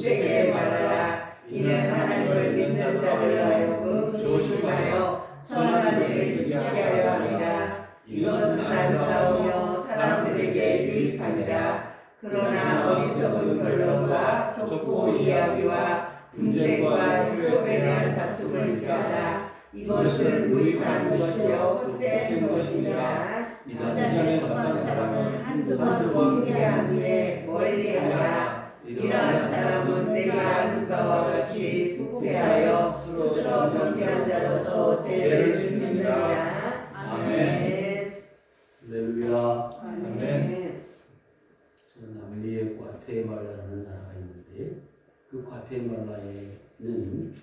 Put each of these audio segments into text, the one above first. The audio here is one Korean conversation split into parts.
굳세게 말하라. 이는 하나님을 믿는 자들로 하여금 조심하여 선한 일을 시작하게 하려 함이라. 이것은 아름다우며 사람들에게 유익하니라. 그러나 어리석은 변론과 좁고 이야기와 분쟁과 율법에 대한 다툼을 피하라. 이것은 무익한 것이요 헛된 것이니라. 이단에 속한 사람은 한두 번 원기한 후에 멀리하라. 이러한 사람은 내가 아는 바와 같이 부패하여 스스로 정죄한 자로서 죄를 짓느니라. 아멘. 할렐루야. 아멘. 저는 남미의 과테말라라는 나라가 있는데 그 과테말라에는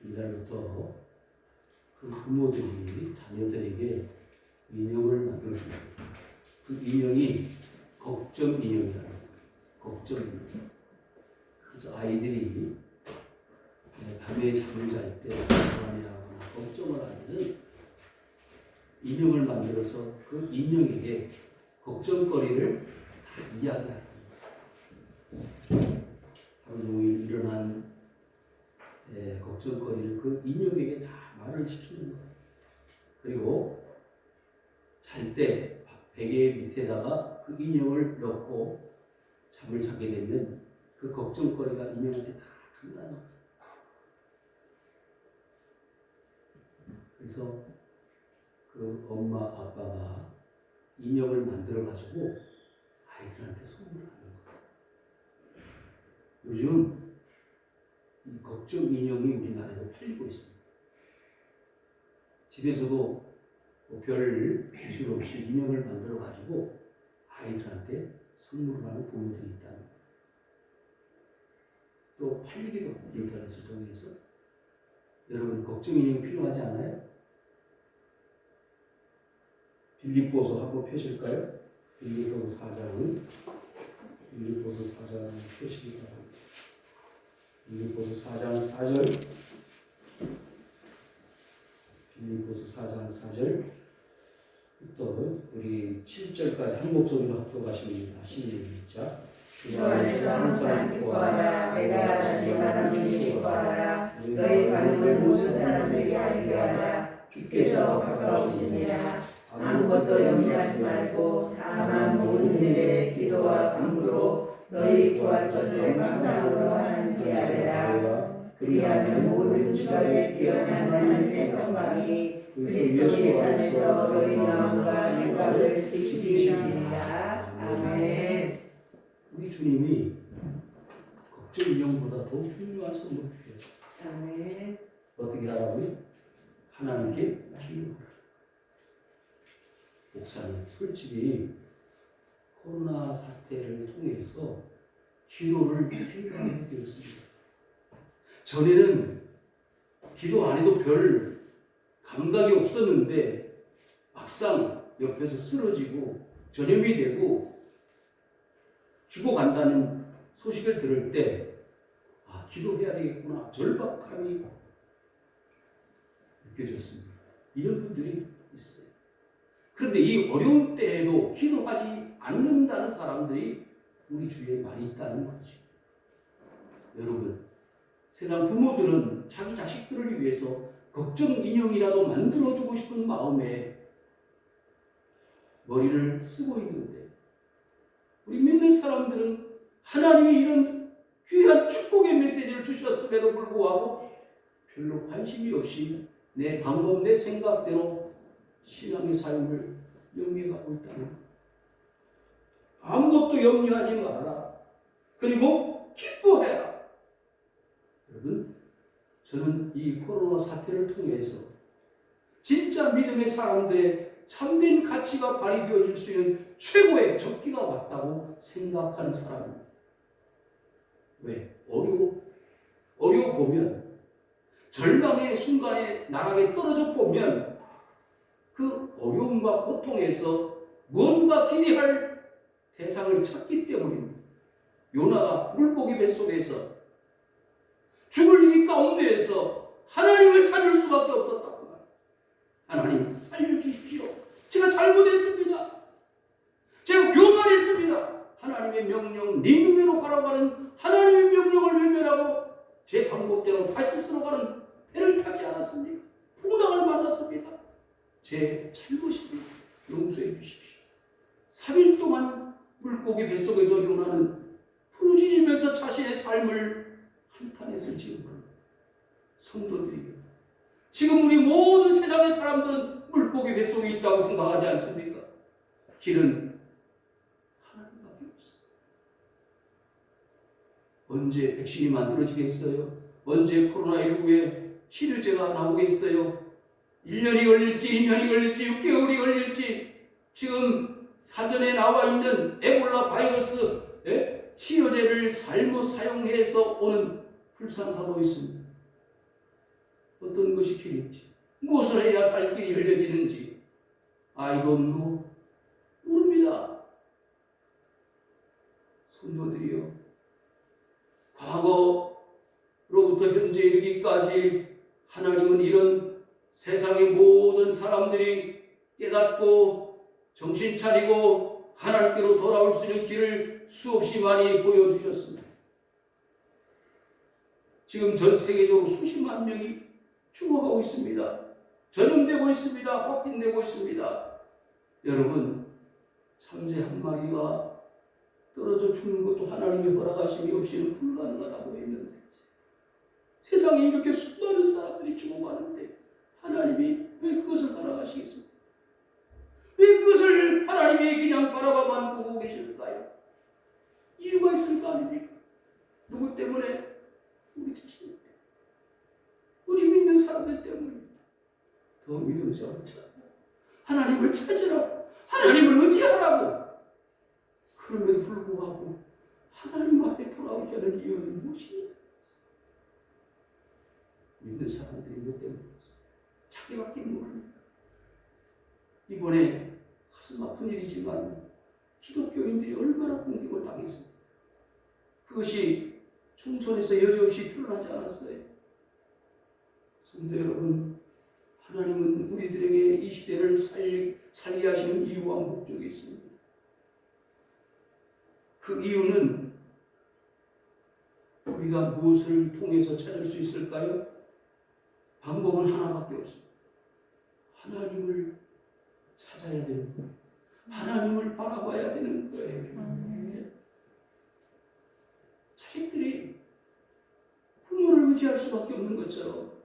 이날부터 그 부모들이 자녀들에게 인형을 만들어줍니다. 그 인형이 걱정 인형이라는 거예요. 걱정 인형. 그래서 아이들이 밤에 잠을 잘 때 불안해하거나 걱정을 하면 인형을 만들어서 그 인형에게 걱정거리를 다 이야기하는 거예요. 하루 종일 일어난 걱정거리를 그 인형에게 다 말을 시키는 거예요. 그리고 잘 때 베개 밑에다가 그 인형을 넣고 잠을 자게 되면 그 걱정거리가 인형한테 다 간다는 거예요. 그래서 그 엄마 아빠가 인형을 만들어 가지고 아이들한테 선물하는 거예요. 요즘 이 걱정 인형이 우리나라에도 팔리고 있습니다. 집에서도 별 기술 없이 인형을 만들어 가지고 아이들한테 선물을 하는 부모들이 있다는 거예요. 또 팔리기도 합니다. 인터넷을 통해서. 여러분 걱정 인형이 필요하지 않아요? 빌립보서 한번 펴실까요? 빌립보서 4장은 빌립보서 4장 펴시기 바랍니다. 빌립보서 4장 4절 빌립보서 4장 4절부터 우리 7절까지 한 목소리로 합독하십니다. 시작. 주 안에서 항상 기뻐하라. 내가 다시 말하노니 기뻐하라. 너희 반응을 모든 사람들에게 알게 하라. 주께서 가까우시니라. 아무것도 염려하지 말고 다만 모든 일에 기도와 간구로 너희 구할 것을 감사함으로 하나님께 아뢰라. 그리하면 모든 지각에 뛰어난 하나님의 평강이 그리스도 예수 안에서 너희 마음과 생각을 지키시리라. 아멘. 우리 주님이 걱정 인형보다 더 중요한 선물을 주셨어요. 아멘. 어떻게 하라고요? 하나님께 기도하라. 목사님, 솔직히 코로나 사태를 통해서 기도를 생각하게 되었습니다. 전에는 기도 안 해도 별 감각이 없었는데 막상 옆에서 쓰러지고 전염이 되고 죽어간다는 소식을 들을 때 기도해야 되겠구나 절박함이 느껴졌습니다. 이런 분들이 있어요. 그런데 이 어려운 때에도 기도하지 않는다는 사람들이 우리 주위에 많이 있다는 거죠. 여러분, 세상 부모들은 자기 자식들을 위해서 걱정 인형이라도 만들어주고 싶은 마음에 머리를 쓰고 있는데 우리 믿는 사람들은 하나님이 이런 귀한 축복의 메시지를 주셨음에도 불구하고 별로 관심이 없이 내 방법, 내 생각대로 신앙의 삶을 영위해가고 있다는 거예요. 아무것도 염려하지 말아라. 그리고 기뻐해라. 여러분, 저는 이 코로나 사태를 통해서 진짜 믿음의 사람들의 참된 가치가 발휘되어질 수 있는 최고의 적기가 왔다고 생각하는 사람입니다. 왜? 어려워 보면 절망의 순간에 나락에 떨어져 보면 그 어려움과 고통에서 무언가 기대할 대상을 찾기 때문입니다. 요나가 물고기 뱃속에서 죽을 위기 가운데에서 하나님을 찾을 수밖에 없었다고 말합니다. 하나님 살려주십시오. 제가 잘못했습니다. 제가 교만했습니다. 하나님의 명령, 니느웨로 가라고 하는 하나님의 명령을 외면하고 제 방법대로 다시스로 가는 배를 타지 않았습니까? 풍랑을 만났습니다. 제 잘못입니다. 용서해 주십시오. 3일 동안 물고기 뱃속에서 요나는 부르짖으면서 자신의 삶을 한탄했을지 모릅니다. 성도들이요, 지금 우리 모든 세상의 사람들은 물고기 뱃속에 있다고 생각하지 않습니까? 길은 하나님밖에 없어요. 언제 백신이 만들어지겠어요? 언제 코로나19의 치료제가 나오겠어요? 1년이 걸릴지 2년이 걸릴지 6개월이 걸릴지 지금 사전에 나와 있는 에볼라 바이러스 치료제를 잘못 사용해서 오는 불상사도 있습니다. 어떤 것이 길인지, 무엇을 해야 살 길이 열려지는지 I don't know. 모릅니다. 성도들이여, 과거로부터 현재 이르기까지 하나님은 이런 세상의 모든 사람들이 깨닫고 정신 차리고 하나님께로 돌아올 수 있는 길을 수없이 많이 보여주셨습니다. 지금 전 세계적으로 수십만 명이 죽어가고 있습니다. 전염되고 있습니다. 확진되고 있습니다. 여러분, 참새 한 마리가 떨어져 죽는 것도 하나님의 허락하심이 없이는 불가능하다고 했는데 세상에 이렇게 수많은 사람들이 죽어가는데 하나님이 왜 그것을 허락하시겠습니까? 왜 그것을 하나님이 그냥 바라봐만 보고 계실까요? 이유가 있을 거 아닙니까? 누구 때문에? 우리 자신 때문에. 우리 믿는 사람들 때문입니다. 더 믿음 싸움 찾고 하나님을 찾으라고, 하나님을 의지하라고. 그럼에도 불구하고 하나님 앞에 돌아오지 않은 이유는 무엇입니까? 믿는 사람들이 몇 때문이었어요? 자기밖에 모릅니다. 이번에 가슴 아픈 일이지만 기독교인들이 얼마나 공격을 당했습니까? 그것이 총선에서 여지없이 드러나지 않았어요. 성도 여러분, 하나님은 우리들에게 이 시대를 살게 하시는 이유와 목적이 있습니다. 그 이유는 우리가 무엇을 통해서 찾을 수 있을까요? 방법은 하나밖에 없습니다. 하나님을 찾아야 되는 거예요. 하나님을 바라봐야 되는 거예요. 자식들이 부모를 의지할 수밖에 없는 것처럼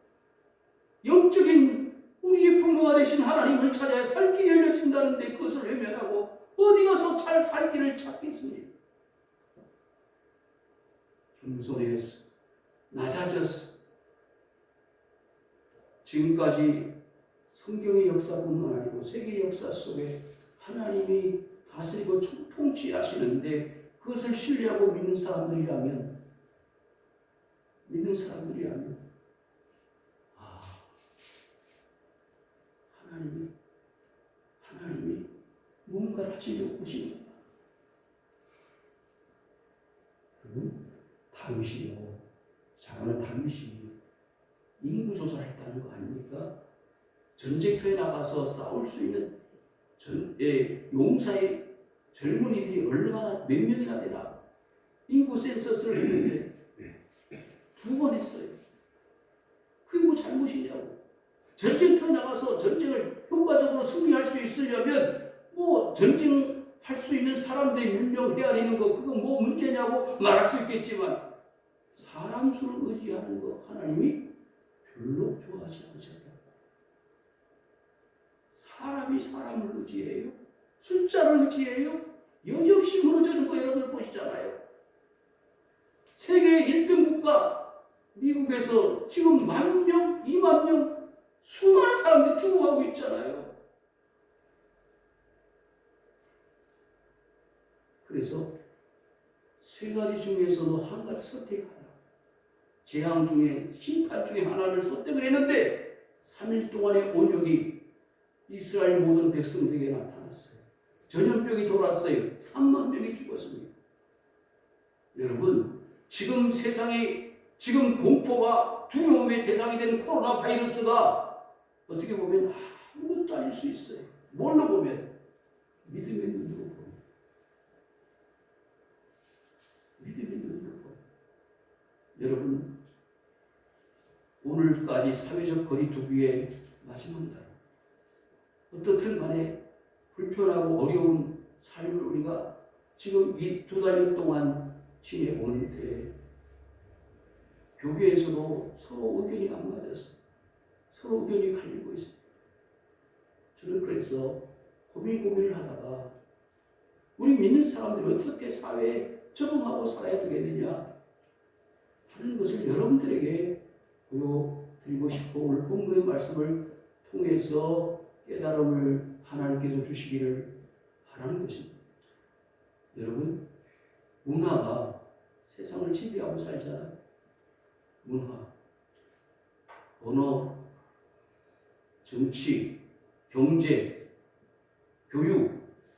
영적인 우리의 부모가 되신 하나님을 찾아야 살 길이 열려진다는데 그것을 외면하고 어디 가서 살 길을 찾겠습니까? 겸손해서 낮아졌어. 지금까지 성경의 역사뿐만 아니고 세계 역사 속에 하나님이 다스리고 통치하시는데 그것을 신뢰하고 믿는 사람들이라면 하나님이 뭔가를 하시려고 보시는 거야. 그러면 다윗이요, 잘하는 다윗이 인구 조사를 했다는 거 아닙니까? 전쟁터에 나가서 싸울 수 있는 용사의 젊은이들이 몇 명이나 되나? 인구 센서스를 했는데 2번 했어요. 그게 뭐 잘못이냐고. 전쟁터에 나가서 전쟁을 효과적으로 승리할 수 있으려면 뭐 전쟁할 수 있는 사람들이 몇 명 헤아리는 거 그거 뭐 문제냐고 말할 수 있겠지만 사람 수를 의지하는 거 하나님이 별로 좋아하지 않으셨다. 사람이 사람을 의지해요? 숫자를 의지해요? 여지없이 무너지는 거 여러분 보시잖아요. 세계 1등 국가 미국에서 지금 10,000명, 20,000명 수많은 사람들이 죽어가고 있잖아요. 그래서 3가지 중에서도 한 가지 선택하라. 재앙 중에 심판 중에 하나를 선택을 했는데 3일 동안의 온역이 이스라엘 모든 백성들에게 나타났어요. 전염병이 돌았어요. 3만 명이 죽었습니다. 여러분, 지금 세상에 지금 공포가 두려움의 대상이 되는 코로나 바이러스가 어떻게 보면 아무것도 아닐 수 있어요. 뭘로 보면? 믿음의 눈으로 보면. 여러분, 오늘까지 사회적 거리두기의 마지막 날, 어떻든 간에 불편하고 어려운 삶을 우리가 지금 이 2달 동안 지내오는 때 교회에서도 서로 의견이 안 맞아서 서로 의견이 갈리고 있습니다. 저는 그래서 고민을 하다가 우리 믿는 사람들이 어떻게 사회에 적응하고 살아야 되겠느냐 하는 것을 여러분들에게 보여드리고 싶고, 오늘 본문의 말씀을 통해서 깨달음을 하나님께서 주시기를 바라는 것입니다. 여러분, 문화가 세상을 지배하고 살잖아요. 문화, 언어, 정치, 경제, 교육,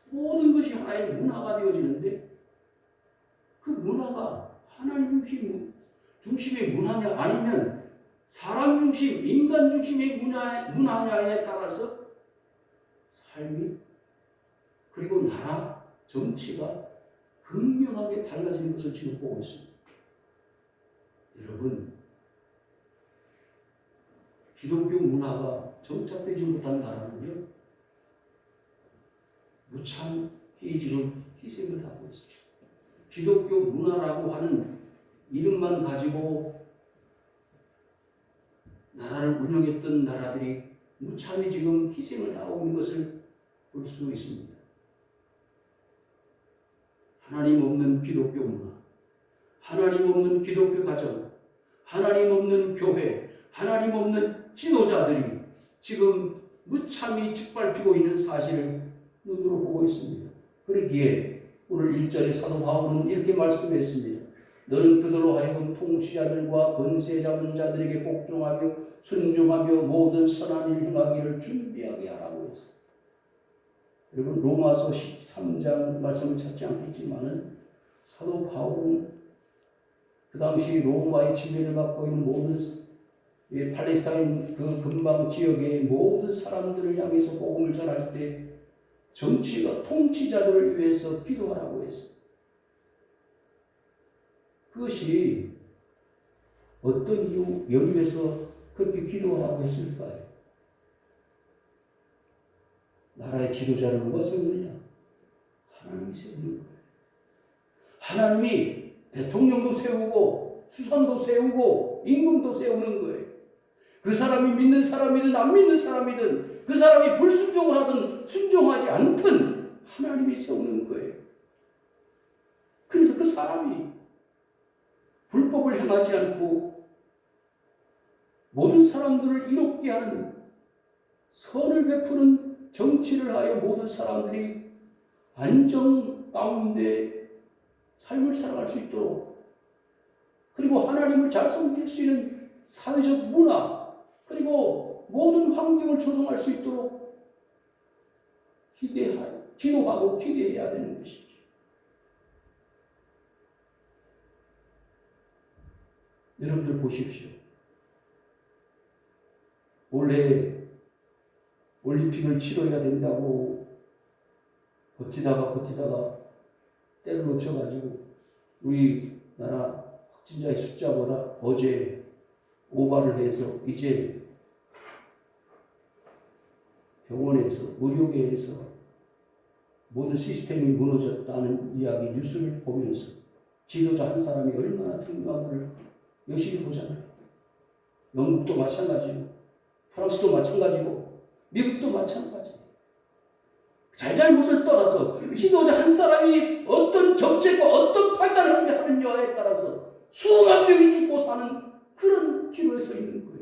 모든 것이 하나의 문화가 되어지는데, 그 문화가 하나님 중심의 문화냐 아니면 사람 중심, 인간 중심의 문화냐에 따라서 삶이, 그리고 나라, 정치가 극명하게 달라지는 것을 지금 보고 있습니다. 여러분, 기독교 문화가 정착되지 못한 나라는요, 무참히 지금 희생을 하고 있습니다. 기독교 문화라고 하는 이름만 가지고 나라를 운영했던 나라들이 무참히 지금 희생을 하고 있는 것을 볼 수 있습니다. 하나님 없는 기독교 문화, 하나님 없는 기독교 가정, 하나님 없는 교회, 하나님 없는 지도자들이 지금 무참히 짓밟히고 있는 사실을 눈으로 보고 있습니다. 그러기에 오늘 1절에 사도 바울은 이렇게 말씀했습니다. 너는 그들로 하여금 통치자들과 권세 잡은 자들에게 복종하며 순종하며 모든 선한 일 행하기를 준비하게 하라고 했습니다. 여러분, 로마서 13장 말씀을 찾지 않겠지만은 사도 바울은 그 당시 로마의 지배를 받고 있는 모든 팔레스타인 그 근방 지역의 모든 사람들을 향해서 복음을 전할 때 정치가 통치자들을 위해서 기도하라고 했습니다. 그것이 어떤 이유에서 그렇게 기도하라고 했을까요? 나라의 지도자를 누가 세우느냐? 하나님이 세우는 거예요. 하나님이 대통령도 세우고 수상도 세우고 임금도 세우는 거예요. 그 사람이 믿는 사람이든 안 믿는 사람이든, 그 사람이 불순종을 하든 순종하지 않든 하나님이 세우는 거예요. 그래서 그 사람이 불법을 행하지 않고 모든 사람들을 이롭게 하는 선을 베푸는 정치를 하여 모든 사람들이 안정 가운데 삶을 살아갈 수 있도록, 그리고 하나님을 잘 섬길 수 있는 사회적 문화, 그리고 모든 환경을 조성할 수 있도록 기도하고 기대해야 되는 것이죠. 여러분들 보십시오. 올해 올림픽을 치러야 된다고 버티다가 때를 놓쳐가지고 우리나라 확진자의 숫자보다 어제 오바를 해서 이제 병원에서, 의료계에서 모든 시스템이 무너졌다는 이야기, 뉴스를 보면서 지도자 한 사람이 얼마나 중요한가를 여실히 보잖아요. 영국도 마찬가지고, 프랑스도 마찬가지고, 미국도 마찬가지고. 잘잘못을 떠나서 지도자 한 사람이 어떤 정책과 어떤 판단을 하느냐에 따라서 수많은 명이 죽고 사는 그런 기로에 서 있는 거예요.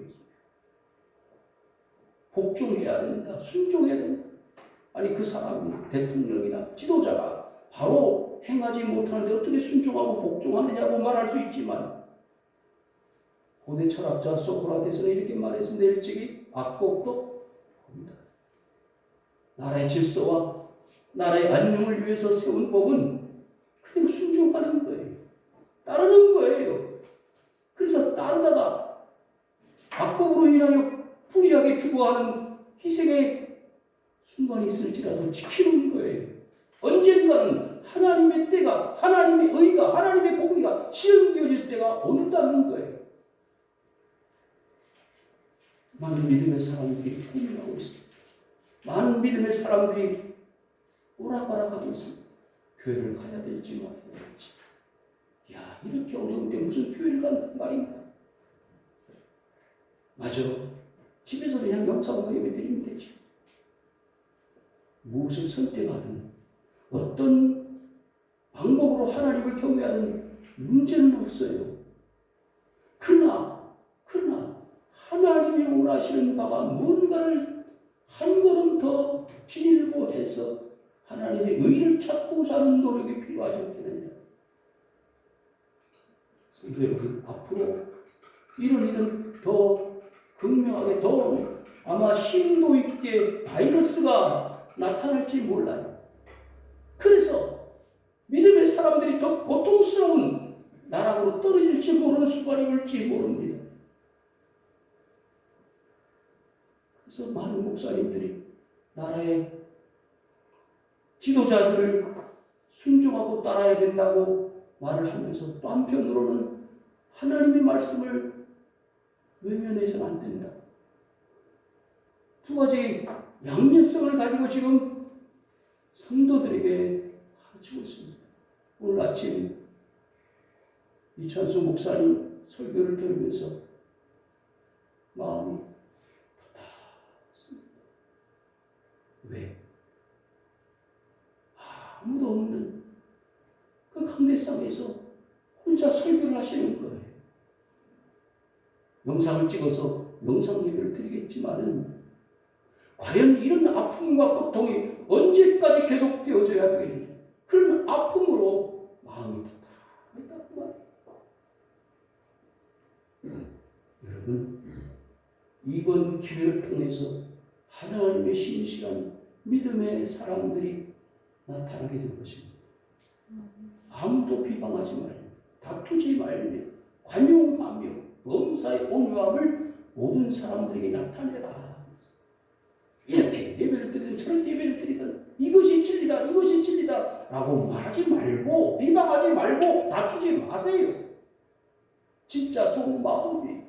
복종해야 된다, 순종해야 된다. 아니, 그 사람이, 대통령이나 지도자가 바로 행하지 못하는데 어떻게 순종하고 복종하느냐고 말할 수 있지만, 고대 철학자 소크라테스는 이렇게 말했습니다. 일찍이 악법도 법이다. 나라의 질서와 나라의 안녕을 위해서 세운 법은 그대로 순종하는 거예요. 따르는 거예요. 그래서 따르다가 악법으로 인하여 불의하게 죽어가는 희생의 순간이 있을지라도 지키는 거예요. 언젠가는 하나님의 때가, 하나님의 의가, 하나님의 공의가 실현되어질 때가 때가 온다는 거예요. 많은 믿음의 사람들이 고민하고 있습니다. 많은 믿음의 사람들이 오락가락하고 있습니다. 교회를 가야 될지 말아야 될지. 야, 이렇게 어려운데 무슨 교회를 간단 말인가? 맞아. 집에서 그냥 영상으로 예배 드리면 되지. 무엇을 선택하든 어떤 방법으로 하나님을 경외하든 문제는 없어요. 그러나 하나님이 원하시는 바가 무언가를 한 걸음 더 진일보 해서 하나님의 의를 찾고자 하는 노력이 필요하지 않겠느냐. 여러분, 앞으로 이런 일은 더 극명하게, 더 아마 심도 있게 바이러스가 나타날지 몰라요. 그래서 믿음의 사람들이 더 고통스러운 나락으로 떨어질지 모르는 순간이 올지 모릅니다. 그래서 많은 목사님들이 나라의 지도자들을 순종하고 따라야 된다고 말을 하면서 또 한편으로는 하나님의 말씀을 외면해서는 안 된다. 두 가지 양면성을 가지고 지금 성도들에게 가르치고 있습니다. 오늘 아침 이찬수 목사님 설교를 들으면서 마음이 답답했습니다. 왜? 아무도 없는 그 강대상에서 혼자 설교를 하시는 거예요. 영상을 찍어서 영상 예배를 드리겠지만은 과연 이런 아픔과 고통이 언제까지 계속되어져야 되겠느냐. 그런 아픔으로 마음이 답답했다고 말이에요. 여러분, 이번 기회를 통해서 하나님의 신실한 믿음의 사람들이 나타나게 될 것입니다. 아무도 비방하지 말며 다투지 말며 관용하며 범사의 온유함을 모든 사람들에게 나타내라. 이렇게 예배를 드리든 저렇게 예배를 드리든 이것이 진리다, 이것이 진리다 라고 말하지 말고 비방하지 말고 다투지 마세요. 진짜 속마음이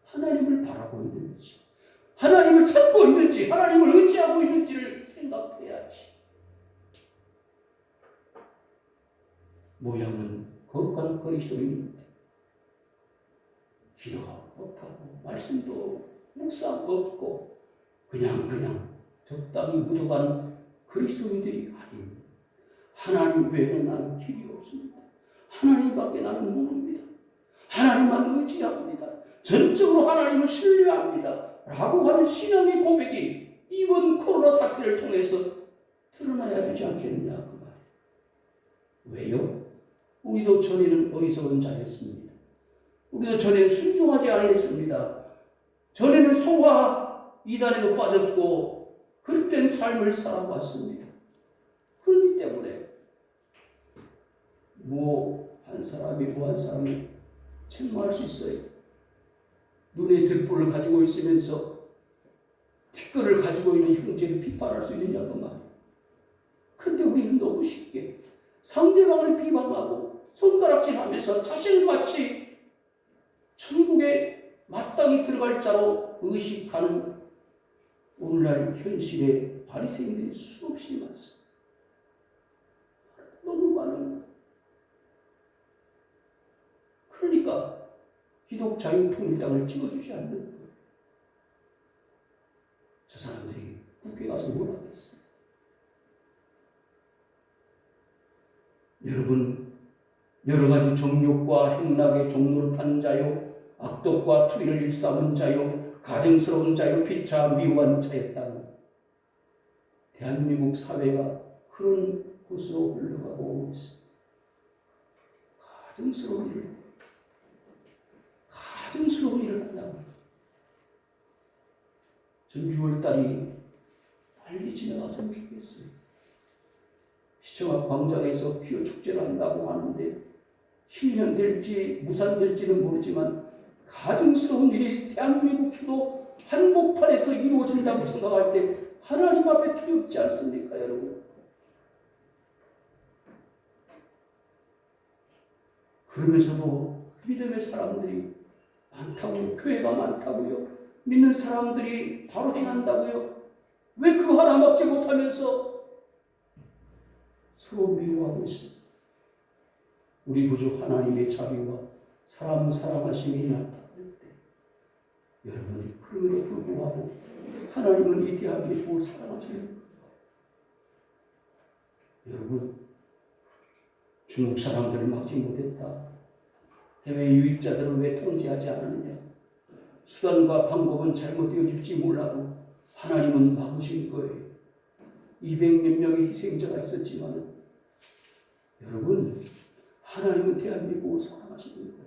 하나님을 바라고 있는지, 하나님을 찾고 있는지, 하나님을 의지하고 있는지를 생각해야지. 모양은 거룩한 그리스도인인데 기도가 못하고 말씀도 묵상 없고 그냥 적당히 묻어가는 그리스도인들이 아닙니다. 하나님 외에는 나는 길이 없습니다. 하나님밖에 나는 모릅니다. 하나님만 의지합니다. 전적으로 하나님을 신뢰합니다. 라고 하는 신앙의 고백이 이번 코로나 사태를 통해서 드러나야 되지 않겠느냐 그 말이에요. 왜요? 우리도 전에는 어리석은 자였습니다. 우리도 전에는 순종하지 않았습니다. 전에는 소화 이단에도 빠졌고 그릇된 삶을 살아왔습니다. 그렇기 때문에 한 사람이 한 사람을 책망할 수 있어요. 눈에 들보를 가지고 있으면서 티끌을 가지고 있는 형제를 비판할 수 있느냐고 말이에요. 그런데 우리는 너무 쉽게 상대방을 비방하고 손가락질하면서 자신을 마치 천국에 마땅히 들어갈 자로 의식하는 오늘날 현실의 바리새인들이 수없이 많습니다. 너무 많은 거예요. 그러니까 기독자유통일당을 찍어주지 않는 거예요. 저 사람들이 국회에 가서 뭘 하겠어요? 여러분, 여러 가지 정욕과 행락의 종로를 탄 자요, 악독과 투기를 일삼은 자요, 가증스러운 자요, 피차 미워한 자였다면 대한민국 사회가 그런 곳으로 흘러가고 있습니다. 가증스러운 일을 한다고. 전 6월달이 빨리 지나갔으면 좋겠어요. 시청 앞 광장에서 퀴어 축제를 한다고 하는데 실현될지 무산될지는 모르지만 가증스러운 일이 대한민국 수도 한복판에서 이루어진다고 생각할 때 하나님 앞에 두렵지 않습니까, 여러분? 그러면서도 믿음의 사람들이 많다고요. 교회가 많다고요. 믿는 사람들이 바로 행한다고요. 왜 그거 하나 막지 못하면서 서로 미워하고 있습니다. 우리 구주 하나님의 자비와 사람 사랑하심이 나타날 때 여러분, 그럼에도 불구하고 하나님은 이 대한민국을 사랑하시는 거예요. 여러분, 중국 사람들을 막지 못했다. 해외 유입자들을 왜 통제하지 않았느냐. 수단과 방법은 잘못되어질지 몰라도 하나님은 막으신 거예요. 200몇 명의 희생자가 있었지만 여러분, 하나님은 대한민국을 사랑하시는 거예요.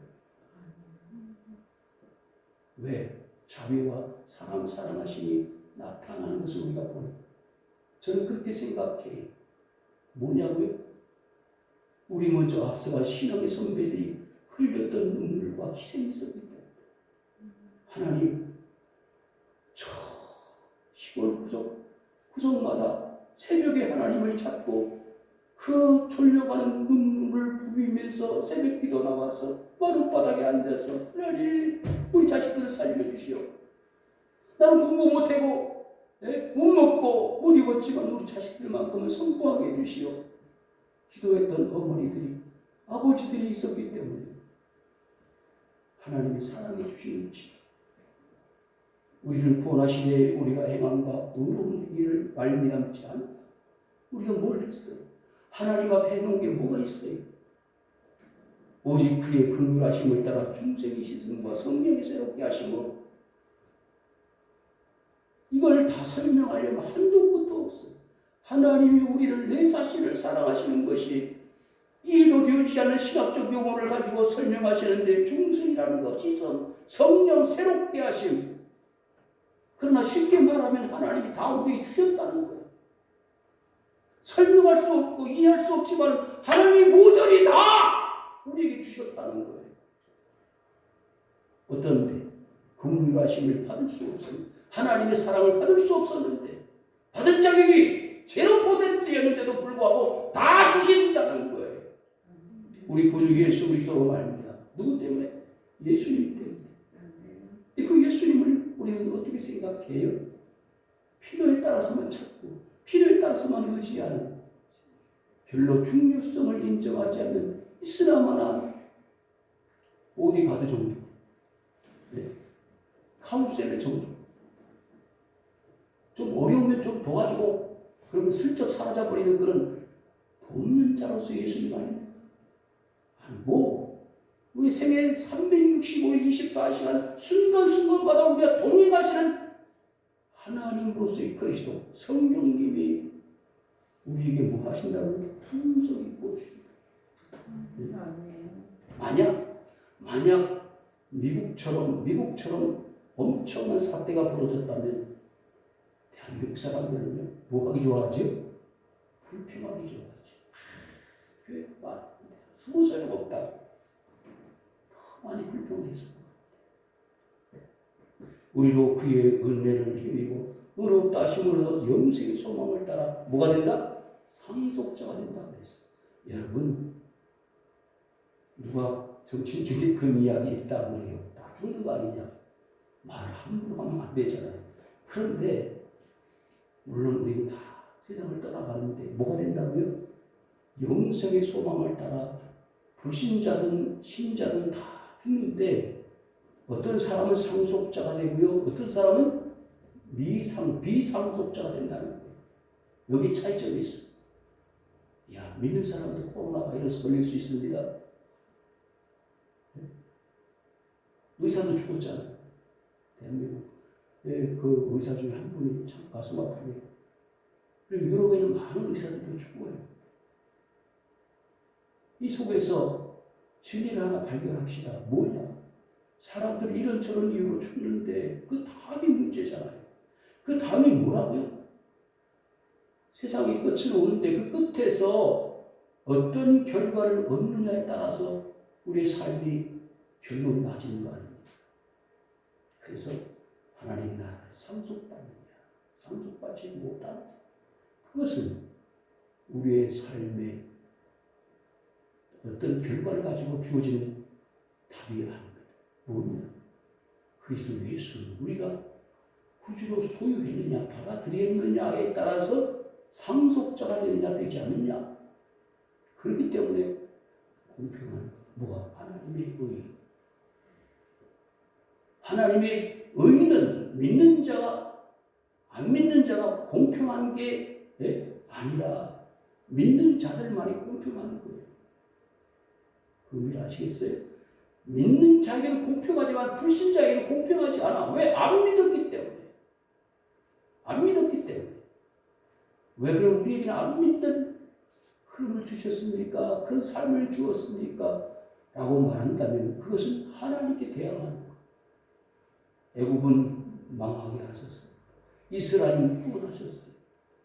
왜? 자비와 사람 사랑하심이 나타나는 것을 우리가 보는. 저는 그렇게 생각해요. 뭐냐고요? 우리 먼저 앞서간 신앙의 선배들이 흘렸던 눈물과 희생이 있었기 때문에 하나님, 저 시골 구석마다 새벽에 하나님을 찾고 그 졸려가는 눈물을 부비면서 새벽 기도 나와서 마룻바닥에 앉아서 하나님, 우리 자식들을 살려주시오. 나는 공부 못하고 못 먹고 못 입었지만 우리 자식들만큼은 성공하게 해주시오. 기도했던 어머니들이, 아버지들이 있었기 때문에 하나님이 사랑해 주시는 것이 우리를 구원하시되 우리가 행한 바 의로운 일을 말미암지 않다. 우리가 뭘 했어요? 하나님 앞에 해놓은 게 뭐가 있어요? 오직 그의 긍휼하심을 따라 중생의 시선과 성령의 새롭게 하심으로. 이걸 다 설명하려면 한도 끝도 없어요. 하나님이 우리를, 내 자신을 사랑하시는 것이 이해도 되지 않는 신학적 용어를 가지고 설명하시는데, 중생이라는 것이 성령 새롭게 하심. 그러나 쉽게 말하면 하나님이 다 우리에게 주셨다는 거예요. 설명할 수 없고 이해할 수 없지만 하나님이 모조리 다 우리에게 주셨다는 거예요. 어떤데? 긍휼하심을 받을 수 없었는데, 하나님의 사랑을 받을 수 없었는데, 받을 자격이 0%였는데도 불구하고 다 주신다는 거예요. 우리 구주 예수 그리스도로 말입니다. 누구 때문에? 예수님 때문에. 그 예수님을 우리는 어떻게 생각해요? 필요에 따라서만 찾고 필요에 따라서만 의지하는, 별로 중요성을 인정하지 않는 이스라마나 보디가드 정도, 카운셀러 정도, 좀 어려우면 좀 도와주고 그러면 슬쩍 사라져버리는 그런 돕는 자로서 예수님 아닙니까? 아니고 우리 생애 365일 24시간 순간순간마다 우리가 동행하시는 하나님으로서의 그리스도 성령님이 우리에게 뭐 하신다는 풍성히 보여주십니다. 만약 미국처럼 엄청난 사태가 벌어졌다면 대한민국 사람들은요, 뭐 하기 좋아하죠? 불평하기 좋아하죠. 교회가 많은데 아무 소용없다. 더 많이 불평했을 것 같아요. 우리도 그의 은혜를 힘입고 의롭다 하심으로 영생의 소망을 따라 뭐가 된다? 상속자가 된다 그랬어. 여러분, 누가 정치 중에 그런 이야기 있다고 해요. 다 죽는 거 아니냐? 말 함부로 하면 안 되잖아요. 그런데 물론 우리는 다 세상을 떠나가는데 뭐가 된다고요? 영생의 소망을 따라 불신자든 신자든 다 죽는데, 어떤 사람은 상속자가 되고요, 어떤 사람은 비상속자가 된다는 거예요. 여기 차이점이 있어. 야, 믿는 사람도 코로나 바이러스 걸릴 수 있습니다. 의사도 죽었잖아요. 대한민국 그 의사 중에 한 분이 참 가슴 아프게. 그리고 유럽에는 많은 의사들도 죽어요. 이 속에서 진리를 하나 발견합시다. 뭐냐? 사람들이 이런저런 이유로 죽는데 그 다음이 문제잖아요. 그 다음이 뭐라고요? 세상의 끝은 오는데 그 끝에서 어떤 결과를 얻느냐에 따라서 우리의 삶이 결론이 나지는 거 아닙니까? 그래서 하나님 나라를 상속받느냐, 상속받지 못하느냐, 그것은 우리의 삶의 어떤 결과를 가지고 주어지는 발휘해야 합니다. 뭐냐? 그리스도 예수를 우리가 구주로 소유했느냐 받아들였느냐에 따라서 상속자가 되느냐 되지 않느냐. 그렇기 때문에 공평한 뭐가 하나님의 의. 하나님의 의는 믿는 자가 안 믿는 자가 공평한 게 아니라 믿는 자들만이 공평한 거예요. 그 의미를 아시겠어요? 믿는 자에게는 공평하지만 불신자에게는 공평하지 않아. 왜? 안 믿었기 때문에. 안 믿었기 때문에. 왜 그럼 우리에게는 안 믿는 흐름을 주셨습니까? 그런 삶을 주었습니까? 라고 말한다면 그것은 하나님께 대항하는 거예요. 애굽은 망하게 하셨어요. 이스라엘은 구원하셨어요.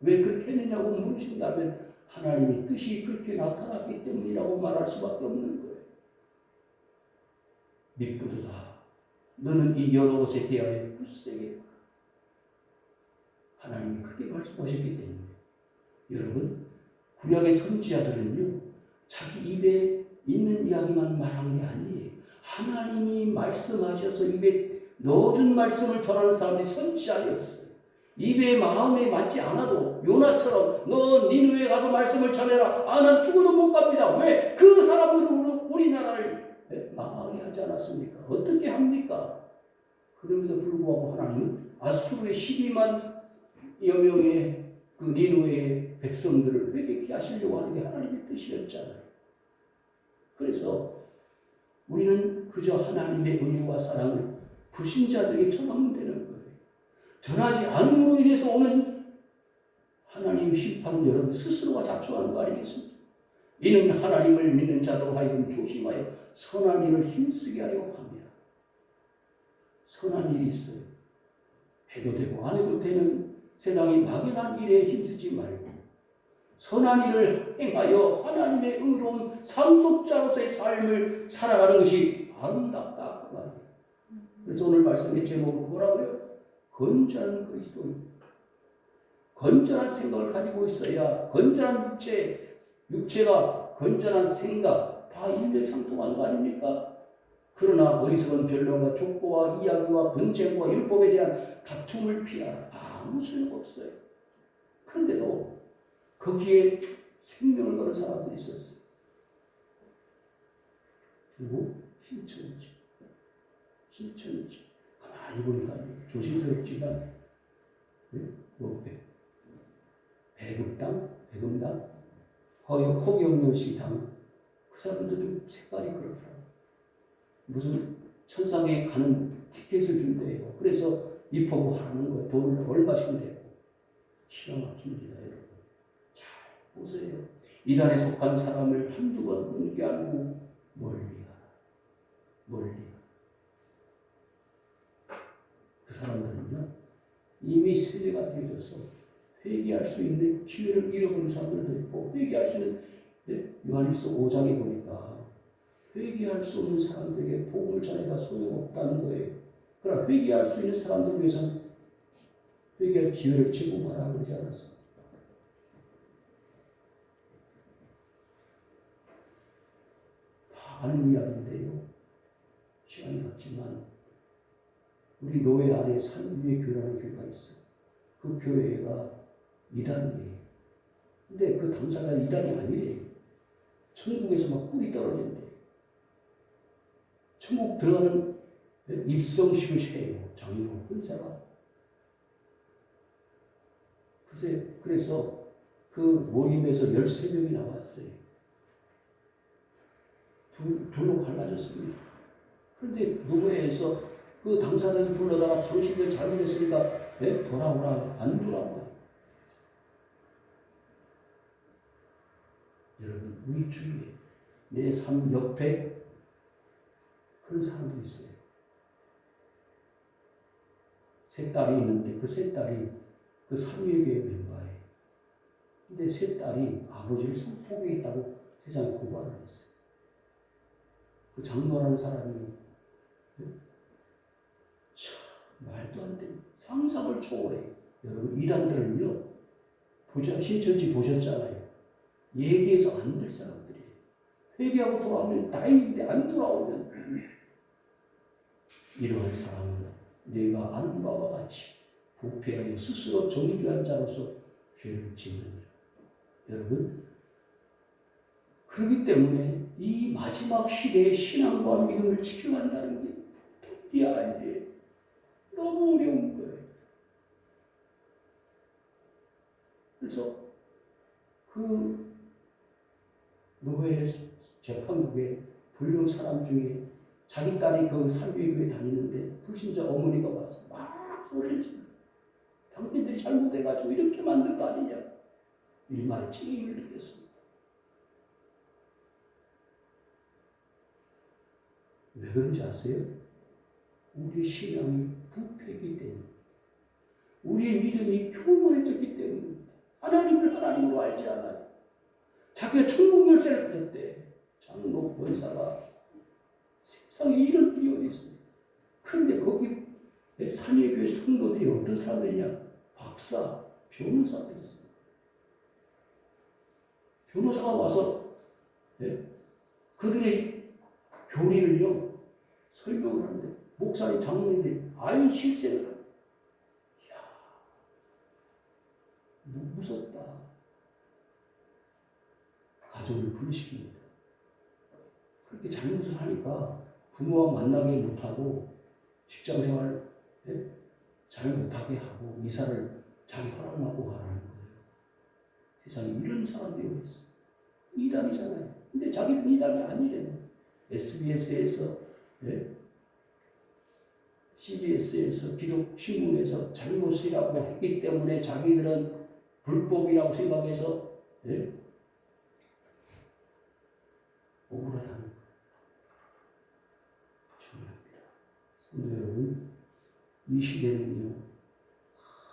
왜 그렇게 했느냐고 물으신다면 하나님의 뜻이 그렇게 나타났기 때문이라고 말할 수밖에 없는 거예요. 미쁘도다. 너는 이 여러 곳에 대하여 굳세게 하나님이 그렇게 말씀하셨기 때문에 여러분 구약의 선지자들은요 자기 입에 있는 이야기만 말한 게 아니에요. 하나님이 말씀하셔서 입에 넣어준 말씀을 전하는 사람들이 선지자였어요. 입에 마음에 맞지 않아도 요나처럼 너 니느웨에 가서 말씀을 전해라. 난 죽어도 못 갑니다. 왜? 그 사람들은 우리나라를 망하게 하지 않았습니까? 어떻게 합니까? 그럼에도 불구하고 하나님은 아수르의 12만 여명의 그 니느웨의 백성들을 회개케 하시려고 하는 게 하나님의 뜻이었잖아요. 그래서 우리는 그저 하나님의 은혜와 사랑을 불신자들에게 전하면 되는 거예요. 전하지 않음으로 인해서 오는 하나님의 심판은 여러분 스스로가 자초하는 거 아니겠습니까? 이는 하나님을 믿는 자들로 하여금 조심하여 선한 일을 힘쓰게 하려고 합니다. 선한 일이 있어요. 해도 되고 안 해도 되는 세상의 막연한 일에 힘쓰지 말고 선한 일을 행하여 하나님의 의로운 상속자로서의 삶을 살아가는 것이 아름답다 그 말이에요. 그래서 오늘 말씀의 제목은 뭐라고요? 건전한 그리스도인. 건전한 생각을 가지고 있어야 건전한 육체가 건전한 생각 다 일맥상통하는 거 아닙니까? 그러나 어리석은 변론과 족보와 이야기와 분쟁과 율법에 대한 다툼을 피하라. 아무 소용없어요. 그런데도 거기에 생명을 거는 사람들이 있었어요. 그리고 실천이지. 가만히 보니까 조심스럽지만 배금당, 허경영시당 그 사람도 좀 색깔이 그렇더라고요. 무슨 천상에 가는 티켓을 준대요. 그래서 입하고 하는 거예요. 돈을 얼마씩 내고. 기가 막힙니다, 여러분. 잘 보세요. 이단에 속한 사람을 한두 번 훈계하고 멀리 가라. 그 사람들은요, 이미 세대가 되어서 회개할 수 있는 기회를 잃어버린 사람들도 있고, 회개할 수 있는, 요한일서 5장에 보니까 회개할 수 없는 사람들에게 복음을 전해다 소용없다는 거예요. 그러나 회개할 수 있는 사람들 위해서는 회개할 기회를 제공하라 그러지 않았습니까? 다 아는 이야기인데요. 시간이 갔지만 우리 노예 안에 산위의 교회라는 교회가 있어요. 그 교회가 이단이에요. 근데 그 당사자가 이단이 아니래요. 천국에서 막 꿀이 떨어진대요. 천국 들어가는 입성식을 해요. 장로 권사가. 그래서 그 모임에서 13명이 나왔어요. 둘로 갈라졌습니다. 그런데 노예에서 그 당사자들 불러다가 당신들 잘못했으니까 돌아오라. 안 돌아와요. 여러분 우리 주위에 내 삶 옆에 그런 사람들이 있어요. 세 딸이 있는데 그 세 딸이 그 삼위교회 멤버예요. 근데 세 딸이 아버지를 포기했다고 세상에 고발을 했어요. 그 장로라는 사람이 말도 안 되는 상상을 초월해요. 여러분 이단들은요 신천지 보셨잖아요. 얘기해서 안 될 사람들이에요. 회개하고 돌아오면 다행인데 안 돌아오면 이러한 사람은 내가 아는 바와 같이 부패하여 스스로 정죄한 자로서 죄를 짓느니라. 여러분, 그렇기 때문에 이 마지막 시대의 신앙과 믿음을 지켜간다는 게 도리 아닌데 너무 어려운 거예요. 그래서 그 노예 재판국에 불륜 사람 중에 자기 딸이 그 산비교회 다니는데 불신자 어머니가 와서 막 소리를 지르고 당신들이 잘못해가지고 이렇게 만든 거 아니냐. 일말의 책임을 느꼈습니다. 왜 그런지 아세요? 우리의 신앙이 부패이기 때문입니다. 우리의 믿음이 교만해졌기 때문입니다. 하나님을 하나님으로 알지 않아요. 자기가 천국 열쇠를 가졌대. 장로 권사가 세상에 이런 일이 어디 있습니까? 그런데 거기 산예교회 성도들이 어떤 사람들이냐? 박사, 변호사가 있습니다. 변호사가 와서 그들의 교리를요 설명을 하는데 목사님, 장로님들이 아유 실생을 하는. 이야, 무섭다. 가족을 분리시킵니다. 그렇게 잘못을 하니까 부모와 만나게 못하고 직장생활 잘 못하게 하고 이사를 자기 허락만 하고 가라는 거예요. 세상에 이런 사람들이 어디 있어? 이단이잖아요. 근데 자기는 이단이 아니래요. SBS에서 CBS에서 기독신문에서 잘못이라고 했기 때문에 자기들은 불법이라고 생각해서 억울하다는 거예요. 정리합니다. 성도 여러분, 이 시대는요,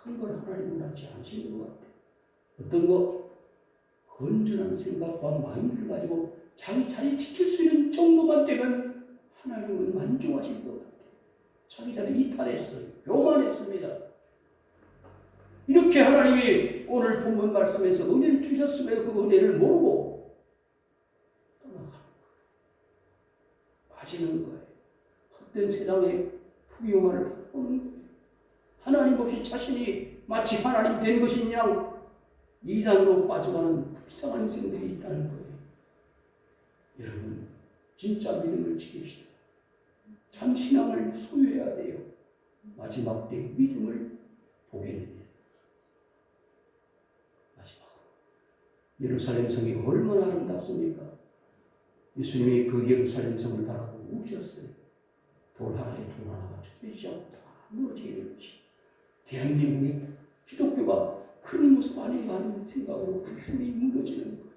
큰 걸 하나님은 하지 않으시는 것 같아요. 어떤 거? 건전한 생각과 마인드를 가지고 자기 자리 지킬 수 있는 정도만 되면 하나님은 만족하실 것 같아요. 자기 자리 이탈했어요. 교만했습니다. 이렇게 하나님이 오늘 본문 말씀에서 은혜를 주셨음에도 그 은혜를 모르고 떠나가는 거예요. 빠지는 거예요. 헛된 세상에 부귀영화를 바라보는 거예요. 하나님 없이 자신이 마치 하나님 된 것인 양 이단으로 빠져가는 불쌍한 인생들이 있다는 거예요. 여러분, 진짜 믿음을 지킵시다. 참 신앙을 소유해야 돼요. 마지막 때 믿음을 보게 됩니다. 마지막으로 예루살렘 성이 얼마나 아름답습니까? 예수님이 그 예루살렘 성을 바라보고 우셨어요. 돌 하나에 돌 하나가 쫓기지 않고 다 무너지게 된 것이 대한민국의 기독교가 큰 모습 아닌가 하는 생각으로 가슴이 무너지는 거예요.